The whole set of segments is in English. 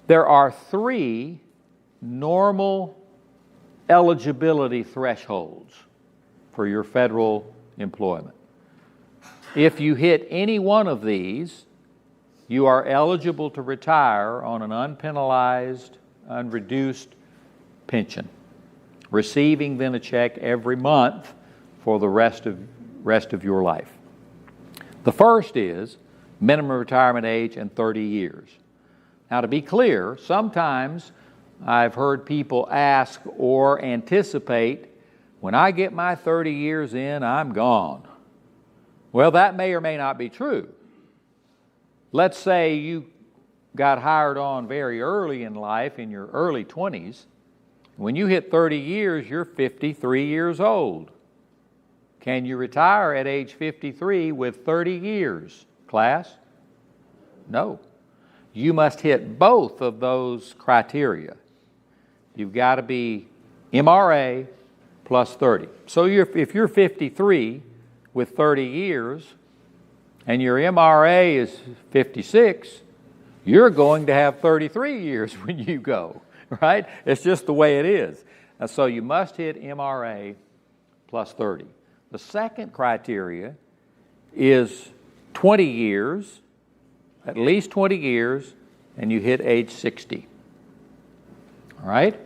There are 3 normal eligibility thresholds for your federal employment. If you hit any one of these, you are eligible to retire on an unpenalized, unreduced pension, receiving then a check every month for the rest of your life. The first is minimum retirement age and 30 years. Now, to be clear, sometimes I've heard people ask or anticipate, when I get my 30 years in, I'm gone. Well, that may or may not be true. Let's say you got hired on very early in life, in your early 20s. When you hit 30 years, you're 53 years old. Can you retire at age 53 with 30 years, class? No. You must hit both of those criteria. You've got to be MRA plus 30. So if you're 53 with 30 years and your MRA is 56, you're going to have 33 years when you go, right? It's just the way it is. And so you must hit MRA plus 30. The second criteria is 20 years, at least 20 years, and you hit age 60. All right?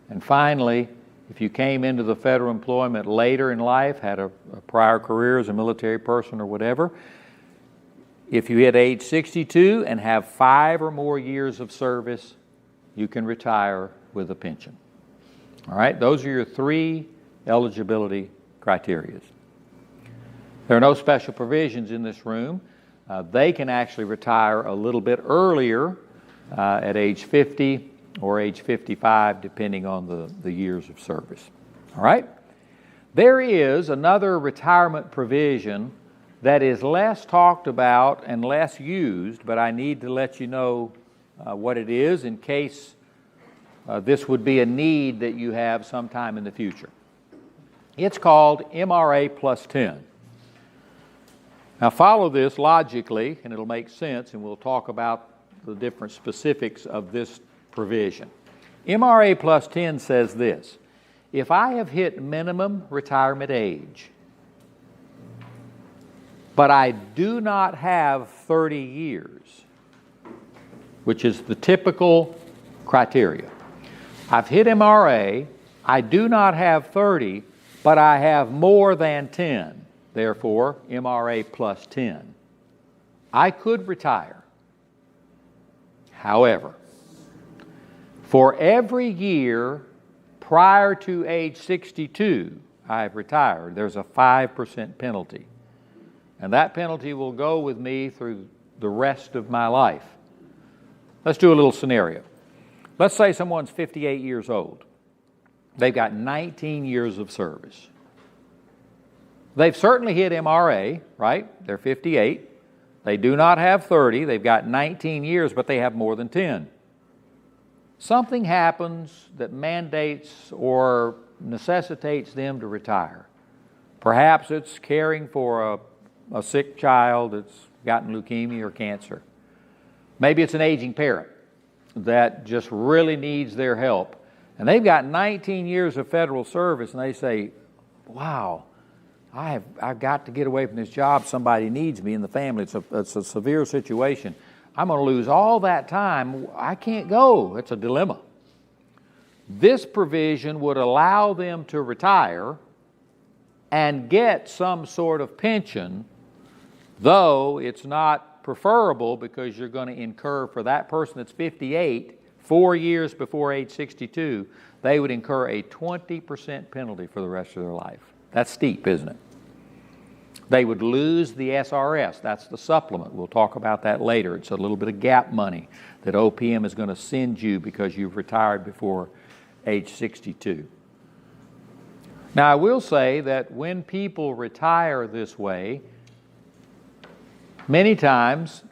And finally, if you came into the federal employment later in life, had a prior career as a military person or whatever, if you hit age 62 and have 5 or more years of service, you can retire with a pension. All right? Those are your 3 eligibility criteria. There are no special provisions in this room. They can actually retire a little bit earlier at age 50 or age 55, depending on the years of service. All right? There is another retirement provision that is less talked about and less used, but I need to let you know what it is in case this would be a need that you have sometime in the future. It's called MRA plus 10. Now follow this logically, and it'll make sense, and we'll talk about the different specifics of this provision. MRA plus 10 says this: if I have hit minimum retirement age, but I do not have 30 years, which is the typical criteria. I've hit MRA, I do not have 30, but I have more than 10. Therefore, MRA plus 10. I could retire. However, for every year prior to age 62 I've retired, there's a 5% penalty. And that penalty will go with me through the rest of my life. Let's do a little scenario. Let's say someone's 58 years old. They've got 19 years of service. They've certainly hit MRA, right? They're 58. They do not have 30. They've got 19 years, but they have more than 10. Something happens that mandates or necessitates them to retire. Perhaps it's caring for a sick child that's gotten leukemia or cancer. Maybe it's an aging parent that just really needs their help. And they've got 19 years of federal service, and they say, wow, I've got to get away from this job. Somebody needs me in the family. It's a severe situation. I'm going to lose all that time. I can't go. It's a dilemma. This provision would allow them to retire and get some sort of pension, though it's not preferable because you're going to incur, for that person that's 58, 4 years before age 62, they would incur a 20% penalty for the rest of their life. That's steep, isn't it? They would lose the SRS. That's the supplement. We'll talk about that later. It's a little bit of gap money that OPM is going to send you because you've retired before age 62. Now, I will say that when people retire this way, many times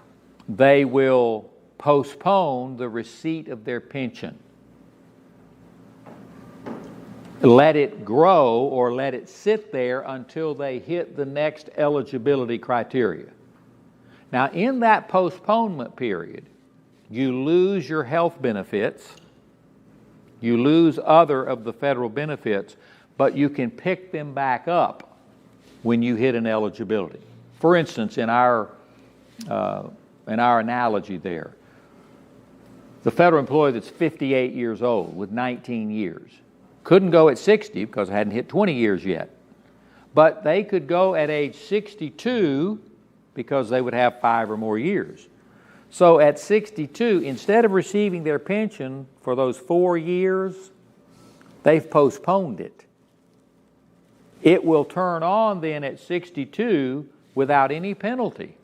they will postpone the receipt of their pension. Let it grow or let it sit there until they hit the next eligibility criteria. Now, in that postponement period, you lose your health benefits, you lose other of the federal benefits, but you can pick them back up when you hit an eligibility. For instance, in our analogy there, the federal employee that's 58 years old with 19 years couldn't go at 60 because it hadn't hit 20 years yet. But they could go at age 62 because they would have 5 or more years. So at 62, instead of receiving their pension for those 4 years, they've postponed it. It will turn on then at 62 without any penalty.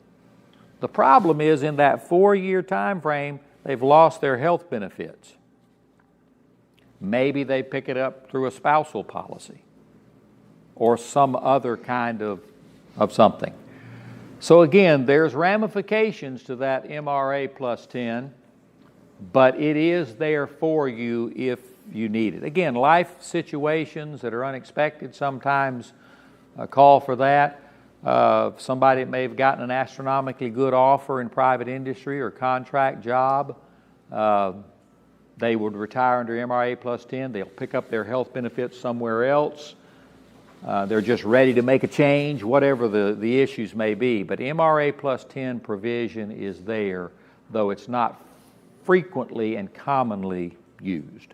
The problem is in that 4-year time frame, they've lost their health benefits. Maybe they pick it up through a spousal policy or some other kind of something. So again, there's ramifications to that MRA plus 10, but it is there for you if you need it. Again, life situations that are unexpected sometimes call for that. Somebody may have gotten an astronomically good offer in private industry or contract job. They would retire under MRA plus 10. They'll pick up their health benefits somewhere else. They're just ready to make a change, whatever the issues may be. But MRA plus 10 provision is there, though it's not frequently and commonly used.